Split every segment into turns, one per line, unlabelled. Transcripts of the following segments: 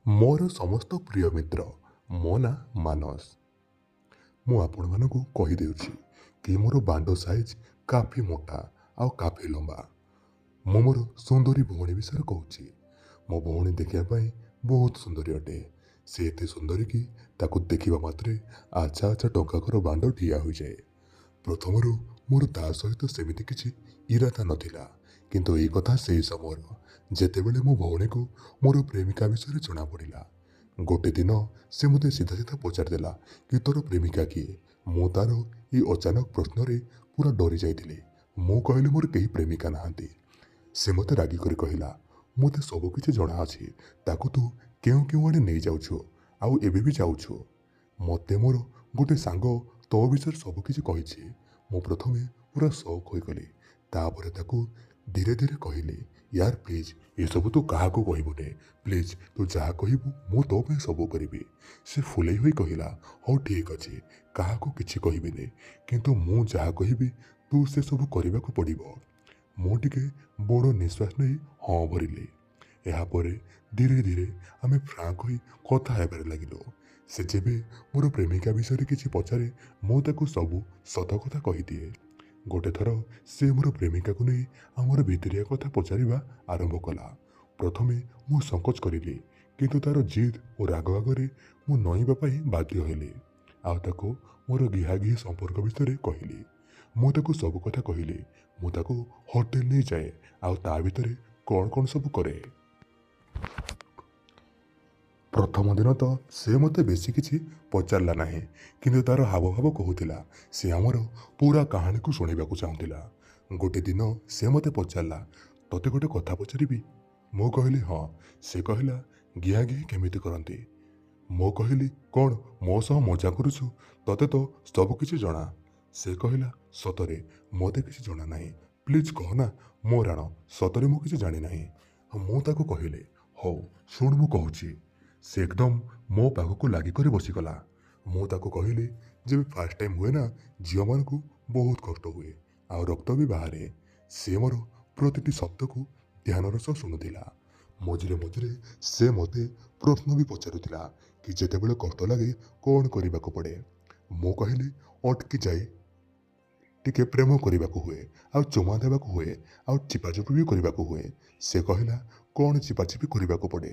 ମୋର ସମସ୍ତ ପ୍ରିୟ ମିତ୍ର, ମୋ ନାଁ ମାନସ। ମୁଁ ଆପଣମାନଙ୍କୁ କହିଦେଉଛି କି ମୋର ବାଣ୍ଡ ସାଇଜ୍ କାଫି ମୋଟା ଆଉ କାଫି ଲମ୍ବା। ମୁଁ ମୋର ସୁନ୍ଦରୀ ଭଉଣୀ ବିଷୟରେ କହୁଛି। ମୋ ଭଉଣୀ ଦେଖିବା ପାଇଁ ବହୁତ ସୁନ୍ଦରୀ ଅଟେ। ସେ ଏତେ ସୁନ୍ଦରୀ କି ତାକୁ ଦେଖିବା ମାତ୍ରେ ଆଚ୍ଛା ଆଚ୍ଛା ଟଙ୍କାକର ବାଣ୍ଡ ଠିଆ ହୋଇଯାଏ। ପ୍ରଥମରୁ ମୋର ତା ସହିତ ସେମିତି କିଛି ଇରାଦା ନଥିଲା, କିନ୍ତୁ ଏଇ କଥା ସେହି ସମୟର ଯେତେବେଳେ ମୋ ଭଉଣୀକୁ ମୋର ପ୍ରେମିକା ବିଷୟରେ ଜଣାପଡ଼ିଲା। ଗୋଟେ ଦିନ ସେ ମୋତେ ସିଧା ସିଧା ପଚାରିଦେଲା କି ତୋର ପ୍ରେମିକା କିଏ? ମୁଁ ତାର ଏଇ ଅଚାନକ ପ୍ରଶ୍ନରେ ପୁରା ଡରି ଯାଇଥିଲି। ମୁଁ କହିଲି ମୋର କେହି ପ୍ରେମିକା ନାହାନ୍ତି। ସେ ମୋତେ ରାଗି କରି କହିଲା, ମୋତେ ସବୁ କିଛି ଜଣାଅଛି, ତାକୁ ତୁ କେଉଁ କେଉଁ ଆଡ଼େ ନେଇଯାଉଛୁ ଆଉ ଏବେ ବି ଯାଉଛୁ। ମୋତେ ମୋର ଗୋଟେ ସାଙ୍ଗ ତୋ ବିଷୟରେ ସବୁ କିଛି କହିଛି। ମୁଁ ପ୍ରଥମେ ପୁରା ସକ୍ ହୋଇଗଲି। ତାପରେ ତାକୁ ଧୀରେ ଧୀରେ କହିଲି, ୟାର ପ୍ଲିଜ୍ ଏସବୁ ତୁ କାହାକୁ କହିବୁନି। ପ୍ଲିଜ୍ ତୁ ଯାହା କହିବୁ ମୁଁ ତୋ ପାଇଁ ସବୁ କରିବି। ସେ ଫୁଲେଇ ହୋଇ କହିଲା, ହଉ ଠିକ୍ ଅଛି, କାହାକୁ କିଛି କହିବିନି, କିନ୍ତୁ ମୁଁ ଯାହା କହିବି ତୁ ସେସବୁ କରିବାକୁ ପଡ଼ିବ। ମୁଁ ଟିକେ ବଡ଼ ନିଶ୍ୱାସ ନେଇ ହଁ ଭରିଲି। ଏହାପରେ ଧୀରେ ଧୀରେ ଆମେ ଫ୍ରାଙ୍କ ହୋଇ କଥା ହେବାରେ ଲାଗିଲୁ। ସେ ଯେବେ ମୋର ପ୍ରେମିକା ବିଷୟରେ କିଛି ପଚାରେ ମୁଁ ତାକୁ ସବୁ ସତ କଥା କହିଦିଏ। ଗୋଟେ ଥର ସେ ମୋର ପ୍ରେମିକାକୁ ନେଇ ଆମର ଭିତରିଆ କଥା ପଚାରିବା ଆରମ୍ଭ କଲା। ପ୍ରଥମେ ମୁଁ ସଂକୋଚ କରିଲି, କିନ୍ତୁ ତାର ଜିଦ୍ ଓ ରାଗ ଆଗରେ ମୁଁ ନଇଁବା ପାଇଁ ବାଧ୍ୟ ହେଲି। ଆଉ ତାକୁ ମୋର ଗିହାଗିହି ସମ୍ପର୍କ ବିଷୟରେ କହିଲି। ମୁଁ ତାକୁ ସବୁ କଥା କହିଲି। ମୁଁ ତାକୁ ହୋଟେଲ ନେଇଯାଏ ଆଉ ତା ଭିତରେ କ'ଣ କ'ଣ ସବୁ କରେ। ପ୍ରଥମ ଦିନ ତ ସେ ମୋତେ ବେଶୀ କିଛି ପଚାରିଲା ନାହିଁ, କିନ୍ତୁ ତାର ହାବଭାବ କହୁଥିଲା ସେ ଆମର ପୁରା କାହାଣୀକୁ ଶୁଣିବାକୁ ଚାହୁଁଥିଲା। ଗୋଟେ ଦିନ ସେ ମୋତେ ପଚାରିଲା, ତୋତେ ଗୋଟେ କଥା ପଚାରିବି? ମୁଁ କହିଲି ହଁ। ସେ କହିଲା, ଗିହାଗିହି କେମିତି କରନ୍ତି? ମୁଁ କହିଲି, କ'ଣ ମୋ ସହ ମଜା କରୁଛୁ? ତୋତେ ତ ସବୁ କିଛି ଜଣା। ସେ କହିଲା, ସତରେ ମୋତେ କିଛି ଜଣା ନାହିଁ, ପ୍ଲିଜ୍ କହନା ମୋ ରାଣ, ସତରେ ମୁଁ କିଛି ଜାଣିନାହିଁ। ମୁଁ ତାକୁ କହିଲି, ହଉ ଶୁଣ ମୁଁ କହୁଛି। ସେ ଏକଦମ ମୋ ପାଖକୁ ଲାଗିକରି ବସିଗଲା। ମୁଁ ତାକୁ କହିଲି, ଯେବେ ଫାର୍ଷ୍ଟ ଟାଇମ୍ ହୁଏ ନା, ଝିଅମାନଙ୍କୁ ବହୁତ କଷ୍ଟ ହୁଏ ଆଉ ରକ୍ତ ବି ବାହାରେ। ସେ ମୋର ପ୍ରତିଟି ଶବ୍ଦକୁ ଧ୍ୟାନର ସହ ଶୁଣୁଥିଲା। ମଝିରେ ମଝିରେ ସେ ମୋତେ ପ୍ରଶ୍ନ ବି ପଚାରୁଥିଲା କି ଯେତେବେଳେ କଷ୍ଟ ଲାଗେ କ'ଣ କରିବାକୁ ପଡ଼େ। ମୁଁ କହିଲି, ଅଟକି ଯାଇ ଟିକେ ପ୍ରେମ କରିବାକୁ ହୁଏ, ଆଉ ଚୁମା ଦେବାକୁ ହୁଏ, ଆଉ ଚିପାଚିପି ବି କରିବାକୁ ହୁଏ। ସେ କହିଲା, କ'ଣ ଚିପାଚିପି କରିବାକୁ ପଡ଼େ?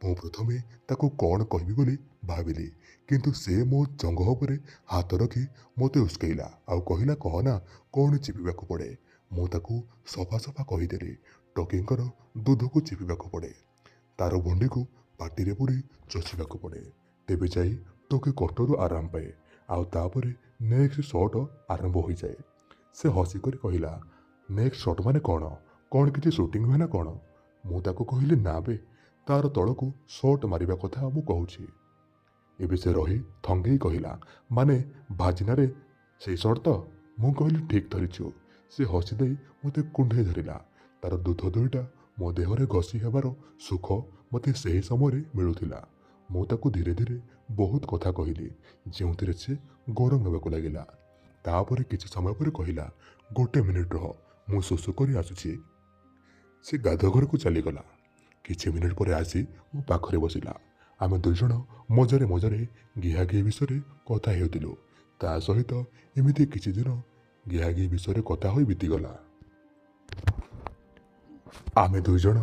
ମୁଁ ପ୍ରଥମେ ତାକୁ କ'ଣ କହିବି ବୋଲି ଭାବିଲି, କିନ୍ତୁ ସେ ମୋ ଜଙ୍ଘ ଉପରେ ହାତ ରଖି ମୋତେ ଉସ୍କେଇଲା ଆଉ କହିଲା, କହନା କ'ଣ ଚିପିବାକୁ ପଡ଼େ। ମୁଁ ତାକୁ ସଫା ସଫା କହିଦେଲି, ଟକିଙ୍କର ଦୁଧକୁ ଚିପିବାକୁ ପଡ଼େ, ତାର ଭଣ୍ଡିକୁ ପାଟିରେ ପୁରେଇ ଚଷିବାକୁ ପଡ଼େ, ତେବେ ଯାଇ ଟୋକି କଷ୍ଟରୁ ଆରାମ ପାଏ ଆଉ ତାପରେ ନେକ୍ସଟ ସଟ୍ ଆରମ୍ଭ ହୋଇଯାଏ। ସେ ହସିକରି କହିଲା, ନେକ୍ସଟ ସଟ୍ ମାନେ କ'ଣ? କ'ଣ କିଛି ସୁଟିଂ ହୁଏ ନା କ'ଣ? ମୁଁ ତାକୁ କହିଲି, ନା ବେ, ତାର ତଳକୁ ସଟ୍ ମାରିବା କଥା ମୁଁ କହୁଛି। ଏବେ ସେ ରହି ଥଙ୍ଗେଇ କହିଲା, ମାନେ ଭାଜିନାରେ ସେଇ ସଟ୍ ତ? ମୁଁ କହିଲି, ଠିକ୍ ଧରିଛୁ। ସେ ହସି ଦେଇ ମୋତେ କୁଣ୍ଢେଇ ଧରିଲା। ତାର ଦୁଧ ଦୁଇଟା ମୋ ଦେହରେ ଘଷି ହେବାର ସୁଖ ମୋତେ ସେହି ସମୟରେ ମିଳୁଥିଲା। ମୁଁ ତାକୁ ଧୀରେ ଧୀରେ ବହୁତ କଥା କହିଲି, ଯେଉଁଥିରେ ସେ ଗରମ ହେବାକୁ ଲାଗିଲା। ତାପରେ କିଛି ସମୟ ପରେ କହିଲା, ଗୋଟେ ମିନିଟ୍ ରହ, ମୁଁ ଶୁଶୁ କରି ଆସୁଛି। ସେ ଗାଧୁଆ ଘରକୁ ଚାଲିଗଲା। କିଛି ମିନିଟ୍ ପରେ ଆସି ମୋ ପାଖରେ ବସିଲା। ଆମେ ଦୁଇଜଣ ମଜାରେ ମଜାରେ ଗିହାଗିହି ବିଷୟରେ କଥା ହେଉଥିଲୁ। ତା ସହିତ ଏମିତି କିଛି ଦିନ ଗିହାଗିହି ବିଷୟରେ କଥା ହୋଇ ବିତିଗଲା। ଆମେ ଦୁଇଜଣ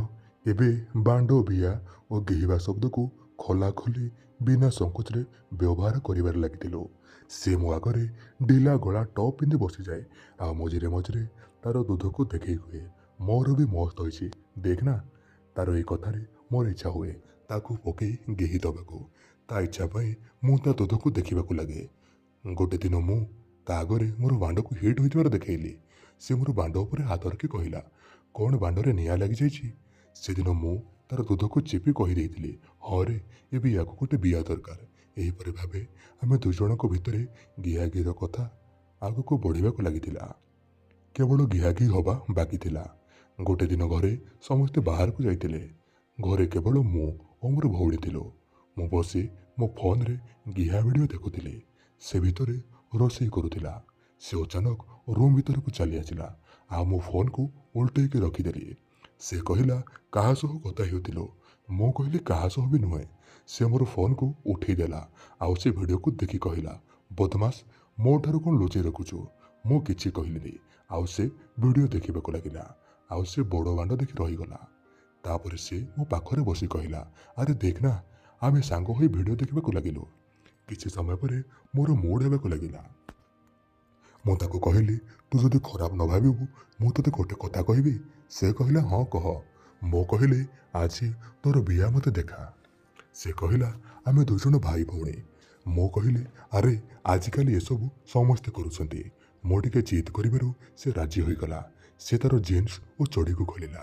ଏବେ ବାଣ୍ଡ ବିୟା ଓ ଗିହିବା ଶବ୍ଦକୁ ଖୋଲାଖୋଲି ବିନା ସଂକୋଚରେ ବ୍ୟବହାର କରିବାରେ ଲାଗିଥିଲୁ। ସେ ମୋ ଆଗରେ ଢିଲା ଗଳା ଟପ୍ ପିନ୍ଧି ବସିଯାଏ ଆଉ ମଝିରେ ମଝିରେ ତାର ଦୁଧକୁ ଦେଖେଇ କୁହେ, ମୋର ବି ମସ୍ତ ହୋଇଛି, ଦେଖ ନା। ତାର ଏଇ କଥାରେ ମୋର ଇଚ୍ଛା ହୁଏ ତାକୁ ପକେଇ ଗିହି ଦେବାକୁ। ତା ଇଚ୍ଛା ପାଇଁ ମୁଁ ତା ଦୁଧକୁ ଦେଖିବାକୁ ଲାଗେ। ଗୋଟେ ଦିନ ମୁଁ ତା ଆଗରେ ମୋର ବାଣ୍ଡକୁ ହିଟ୍ ହୋଇଥିବାର ଦେଖେଇଲି। ସେ ମୋର ବାଣ୍ଡ ଉପରେ ହାତ ରଖି କହିଲା, କ'ଣ ବାଣ୍ଡରେ ନିଆଁ ଲାଗିଯାଇଛି? ସେଦିନ ମୁଁ ତାର ଦୁଧକୁ ଚିପି କହିଦେଇଥିଲି, ହଁ ରେ, ଏବେ ୟାକୁ ଗୋଟେ ବିୟା ଦରକାର। ଏହିପରି ଭାବେ ଆମେ ଦୁଇଜଣଙ୍କ ଭିତରେ ଗିହାଗିହିର କଥା ଆଗକୁ ବଢ଼ିବାକୁ ଲାଗିଥିଲା। କେବଳ ଗିହାଗିହି ହବା ବାକି ଥିଲା। ଗୋଟେ ଦିନ ଘରେ ସମସ୍ତେ ବାହାରକୁ ଯାଇଥିଲେ। ଘରେ କେବଳ ମୁଁ ଓ ମୋର ଭଉଣୀ ଥିଲୁ। ମୁଁ ବସି ମୋ ଫୋନରେ ଗିହା ଭିଡ଼ିଓ ଦେଖୁଥିଲି। ସେ ଭିତରେ ରୋଷେଇ କରୁଥିଲା। ସେ ଅଚାନକ ରୁମ୍ ଭିତରକୁ ଚାଲି ଆସିଲା ଆଉ ମୋ ଫୋନକୁ ଓଲଟେଇକି ରଖିଦେଲି। ସେ କହିଲା, କାହା ସହ କଥା ହେଉଥିଲୁ? ମୁଁ କହିଲି କାହା ସହ ବି ନୁହେଁ। ସେ ମୋର ଫୋନ୍କୁ ଉଠେଇଦେଲା ଆଉ ସେ ଭିଡ଼ିଓକୁ ଦେଖି କହିଲା, ବଦମାସ, ମୋ ଠାରୁ କ'ଣ ଲୁଚେଇ ରଖୁଛୁ? ମୁଁ କିଛି କହିଲିନି ଆଉ ସେ ଭିଡ଼ିଓ ଦେଖିବାକୁ ଲାଗିଲା ଆଉ ସେ ବଡ଼ ବାଣ୍ଡ ଦେଖି ରହିଗଲା। ତାପରେ ସେ ମୋ ପାଖରେ ବସି କହିଲା, ଆରେ ଦେଖ ନା, ଆମେ ସାଙ୍ଗ ହୋଇ ଭିଡ଼ିଓ ଦେଖିବାକୁ ଲାଗିଲୁ। କିଛି ସମୟ ପରେ ମୋର ମୁଡ୍ ହେବାକୁ ଲାଗିଲା। ମୁଁ ତାକୁ କହିଲି, ତୁ ଯଦି ଖରାପ ନ ଭାବିବୁ ମୁଁ ତୋତେ ଗୋଟେ କଥା କହିବି। ସେ କହିଲା, ହଁ କହ। ମୁଁ କହିଲି, ଆଜି ତୋର ବିଆ ମୋତେ ଦେଖା। ସେ କହିଲା, ଆମେ ଦୁଇଜଣ ଭାଇ ଭଉଣୀ। ମୁଁ କହିଲି, ଆରେ ଆଜିକାଲି ଏସବୁ ସମସ୍ତେ କରୁଛନ୍ତି। ମୁଁ ଟିକେ ଜିଦ୍ କରିବାରୁ ସେ ରାଜି ହୋଇଗଲା। ସେ ତାର ଜିନ୍ସ ଓ ଚଡ଼ିକୁ ଖୋଲିଲା।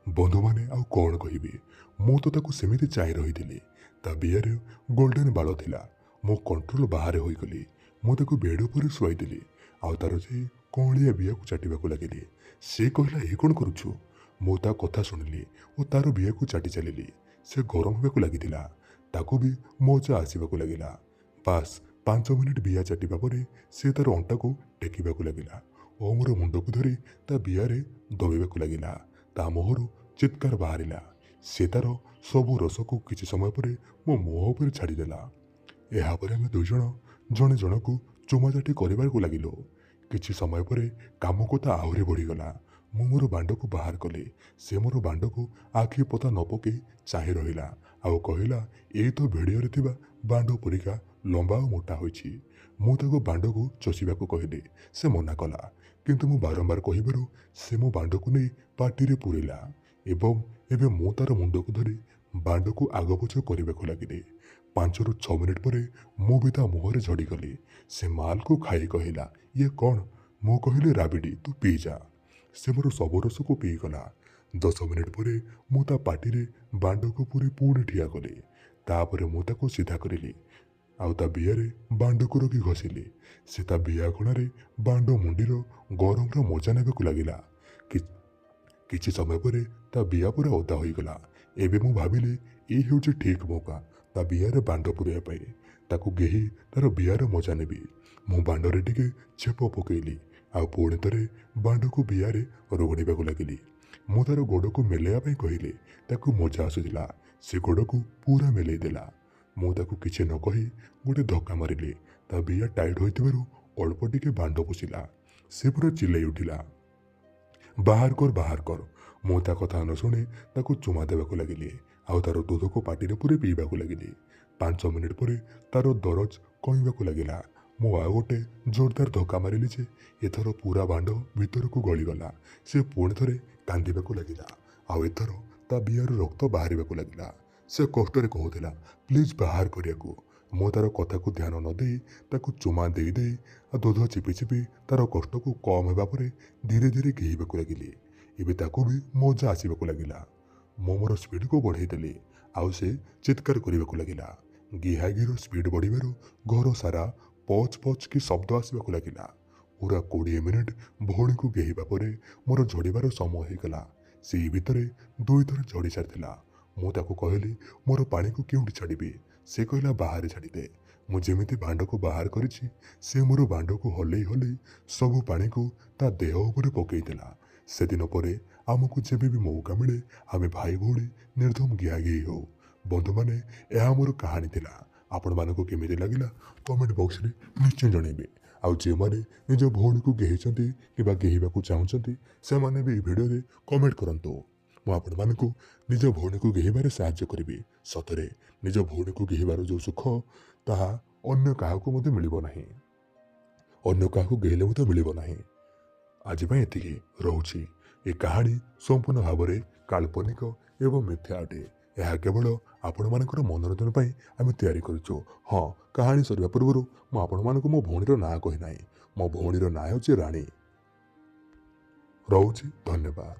ବନ୍ଧୁମାନେ ଆଉ କ'ଣ କହିବେ, ମୁଁ ତ ତାକୁ ସେମିତି ଚାହିଁ ରହିଥିଲି। ତା ବିଆରେ ଗୋଲ୍ଡେନ ବାଳ ଥିଲା। ମୁଁ କଣ୍ଟ୍ରୋଲ ବାହାରେ ହୋଇଗଲି। ମୁଁ ତାକୁ ବେଡ଼ ଉପରେ ଶୁଆଇଦେଲି ଆଉ ତାର ଯାଇ କଅଁଳିଆ ବିଆକୁ ଚାଟିବାକୁ ଲାଗିଲି। ସେ କହିଲା, ଏ କ'ଣ କରୁଛୁ? ମୁଁ ତା କଥା ଶୁଣିଲି ଓ ତାର ବିଆକୁ ଚାଟି ଚାଲିଲି। ସେ ଗରମ ହେବାକୁ ଲାଗିଥିଲା। ତାକୁ ବି ମଜା ଆସିବାକୁ ଲାଗିଲା। ବାସ୍ 5 ମିନିଟ୍ ବିଆ ଚାଟିବା ପରେ ସେ ତାର ଅଣ୍ଟାକୁ ଟେକିବାକୁ ଲାଗିଲା ଓ ମୋର ମୁଣ୍ଡକୁ ଧରି ତା ବିଆରେ ଦବିବାକୁ ଲାଗିଲା। ତା ମୁହଁରୁ ଚିତ୍କାର ବାହାରିଲା। ସେ ତାର ସବୁ ରସକୁ କିଛି ସମୟ ପରେ ମୋ ମୁହଁ ଉପରେ ଛାଡ଼ିଦେଲା। ଏହାପରେ ଆମେ ଦୁଇଜଣ ଜଣେ ଜଣକୁ ଚୁମାଚାଟି କରିବାକୁ ଲାଗିଲୁ। କିଛି ସମୟ ପରେ କାମ କଥା ଆହୁରି ବଢ଼ିଗଲା। ମୁଁ ମୋର ବାଣ୍ଡକୁ ବାହାର କଲି। ସେ ମୋର ବାଣ୍ଡକୁ ଆଖି ପତା ନ ପକେଇ ଚାହିଁ ରହିଲା ଆଉ କହିଲା, ଏଇ ତ ଭିଡ଼ିଓରେ ଥିବା ବାଣ୍ଡ ପରିକା ଲମ୍ବା ଓ ମୋଟା ହୋଇଛି। ମୁଁ ତାକୁ ବାଣ୍ଡକୁ ଚଷିବାକୁ କହିଲି। ସେ ମନା କଲା, କିନ୍ତୁ ମୁଁ ବାରମ୍ବାର କହିବାରୁ ସେ ମୋ ବାଣ୍ଡକୁ ନେଇ ପାଟିରେ ପୁରେଇଲା ଏବଂ ଏବେ ମୁଁ ତାର ମୁଣ୍ଡକୁ ଧରି ବାଣ୍ଡକୁ ଆଗପଛ କରିବାକୁ ଲାଗିଲି। 5ରୁ 6 ମିନିଟ୍ ପରେ ମୁଁ ବି ତା ମୁହଁରେ ଝଡ଼ିଗଲି। ସେ ମାଲକୁ ଖାଇ କହିଲା, ଇଏ କ'ଣ? ମୁଁ କହିଲି, ରାବିଡ଼ି, ତୁ ପିଇଯା। ସେ ମୋର ସବୁ ରସକୁ ପିଇଗଲା। 10 ମିନିଟ୍ ପରେ ମୁଁ ତା ପାଟିରେ ବାଣ୍ଡକୁ ପୁରେଇ ପୁଣି ଠିଆ କଲି। ତାପରେ ମୁଁ ତାକୁ ସିଧା କରିଲି ଆଉ ତା ବିଆରେ ବାଣ୍ଡକୁ ରଖି ଘଷିଲି। ସେ ତା ବିଆ କୋଣରେ ବାଣ୍ଡ ମୁଣ୍ଡିର ଗରମର ମଜା ନେବାକୁ ଲାଗିଲା। କିଛି ସମୟ ପରେ ତା ବିଆ ପୁରା ଓଦା ହୋଇଗଲା। ଏବେ ମୁଁ ଭାବିଲି, ଏଇ ହେଉଛି ଠିକ୍ ମୌକା ତା ବିଆରେ ବାଣ୍ଡ ପୁରେଇବା ପାଇଁ। ତାକୁ ଗେହି ତାର ବିଆର ମଜା ନେବି। ମୁଁ ବାଣ୍ଡରେ ଟିକେ ଛେପ ପକେଇଲି ଆଉ ପୁଣି ଥରେ ବାଣ୍ଡକୁ ବିଆରେ ରଗଡ଼ିବାକୁ ଲାଗିଲି। ମୁଁ ତାର ଗୋଡ଼କୁ ମେଲେଇବା ପାଇଁ କହିଲି। ତାକୁ ମଜା ଆସୁଥିଲା। ସେ ଗୋଡ଼କୁ ପୁରା ମେଲେଇ ଦେଲା। ମୁଁ ତାକୁ କିଛି ନ କହି ଗୋଟେ ଧକ୍କା ମାରିଲି। ତା ବିଆ ଟାଇଟ୍ ହୋଇଥିବାରୁ ଅଳ୍ପ ଟିକେ ବାଣ୍ଡ ପଶିଲା। ସେ ପୁରା ଚିଲେଇ ଉଠିଲା, ବାହାର କର, ବାହାର କର। ମୁଁ ତା କଥା ନ ଶୁଣି ତାକୁ ଚୁମା ଦେବାକୁ ଲାଗିଲି ଆଉ ତାର ଦୁଧକୁ ପାଟିରେ ପୁରେଇ ପିଇବାକୁ ଲାଗିଲି। 5 ମିନିଟ୍ ପରେ ତାର ଦରଜ କମିବାକୁ ଲାଗିଲା। ମୁଁ ଆଉ ଗୋଟେ ଜୋରଦାର ଧକ୍କା ମାରିଲି ଯେ ଏଥର ପୁରା ବାଣ୍ଡ ଭିତରକୁ ଗଳିଗଲା। ସେ ପୁଣି ଥରେ କାନ୍ଦିବାକୁ ଲାଗିଲା ଆଉ ଏଥର ତା ବିଆରୁ ରକ୍ତ ବାହାରିବାକୁ ଲାଗିଲା। ସେ କଷ୍ଟରେ କହୁଥିଲା, ପ୍ଲିଜ୍ ବାହାର କରିବାକୁ। ମୁଁ ତାର କଥାକୁ ଧ୍ୟାନ ନ ଦେଇ ତାକୁ ଚୁମା ଦେଇ ଦେଇ ଆଉ ଦୁଧ ଚିପି ଚିପି ତାର କଷ୍ଟକୁ କମ୍ ହେବା ପରେ ଧୀରେ ଧୀରେ ଘେଇବାକୁ ଲାଗିଲି। ଏବେ ତାକୁ ବି ମଜା ଆସିବାକୁ ଲାଗିଲା। ମୁଁ ମୋର ସ୍ପିଡ଼କୁ ବଢ଼େଇ ଦେଲି ଆଉ ସେ ଚିତ୍କାର କରିବାକୁ ଲାଗିଲା। ଘିହାଘିର ସ୍ପିଡ଼ ବଢ଼ିବାରୁ ଘର ସାରା ପଚ୍ ପଚ୍ କି ଶବ୍ଦ ଆସିବାକୁ ଲାଗିଲା। ପୁରା 20 ମିନିଟ୍ ଭଉଣୀକୁ ଘେଇବା ପରେ ମୋର ଝଡ଼ିବାର ସମୟ ହୋଇଗଲା। ସେଇ ଭିତରେ 2 ଥର ଝଡ଼ି ସାରିଥିଲା। ମୁଁ ତାକୁ କହିଲି, ମୋର ପାଣିକୁ କେଉଁଠି ଛାଡ଼ିବି? ସେ କହିଲା, ବାହାରେ ଛାଡ଼ିଦେ। ମୁଁ ଯେମିତି ବାଣ୍ଡକୁ ବାହାର କରିଛି ସେ ମୋର ବାଣ୍ଡକୁ ହଲେଇ ହଲେଇ ସବୁ ପାଣିକୁ ତା ଦେହ ଉପରେ ପକେଇଦେଲା। ସେଦିନ ପରେ ଆମକୁ ଯେବେ ବି ମୌକା ମିଳେ ଆମେ ଭାଇ ଭଉଣୀ ନିର୍ଦ୍ଧୁମ ଘିଆଘିଇ ହେଉ। ବନ୍ଧୁମାନେ, ଏହା ମୋର କାହାଣୀ ଥିଲା। ଆପଣମାନଙ୍କୁ କେମିତି ଲାଗିଲା କମେଣ୍ଟ ବକ୍ସରେ ନିଶ୍ଚୟ ଜଣାଇବେ। ଆଉ ଯେଉଁମାନେ ନିଜ ଭଉଣୀକୁ ଘେହିଛନ୍ତି କିମ୍ବା ଘେହିବାକୁ ଚାହୁଁଛନ୍ତି ସେମାନେ ବି ଏହି ଭିଡ଼ିଓରେ କମେଣ୍ଟ କରନ୍ତୁ। ମୁଁ ଆପଣମାନଙ୍କୁ ନିଜ ଭଉଣୀକୁ ଘେହିବାରେ ସାହାଯ୍ୟ କରିବି। ସତରେ ନିଜ ଭଉଣୀକୁ ଘେହିବାର ଯେଉଁ ସୁଖ ତାହା ଅନ୍ୟ କାହାକୁ ମଧ୍ୟ ମିଳିବ ନାହିଁ। ଅନ୍ୟ କାହାକୁ ଘେହିଲେ ମଧ୍ୟ ମିଳିବ ନାହିଁ। ଆଜି ପାଇଁ ଏତିକି ରହୁଛି। ଏ କାହାଣୀ ସମ୍ପୂର୍ଣ୍ଣ ଭାବରେ କାଳ୍ପନିକ ଏବଂ ମିଥ୍ୟା ଅଟେ। ଏହା କେବଳ ଆପଣମାନଙ୍କର ମନୋରଞ୍ଜନ ପାଇଁ ଆମେ ତିଆରି କରିଛୁ। ହଁ, କାହାଣୀ ସରିବା ପୂର୍ବରୁ ମୁଁ ଆପଣମାନଙ୍କୁ ମୋ ଭଉଣୀର ନାଁ କହିନାହିଁ। ମୋ ଭଉଣୀର ନାଁ ହେଉଛି ରାଣୀ। ରହୁଛି, ଧନ୍ୟବାଦ।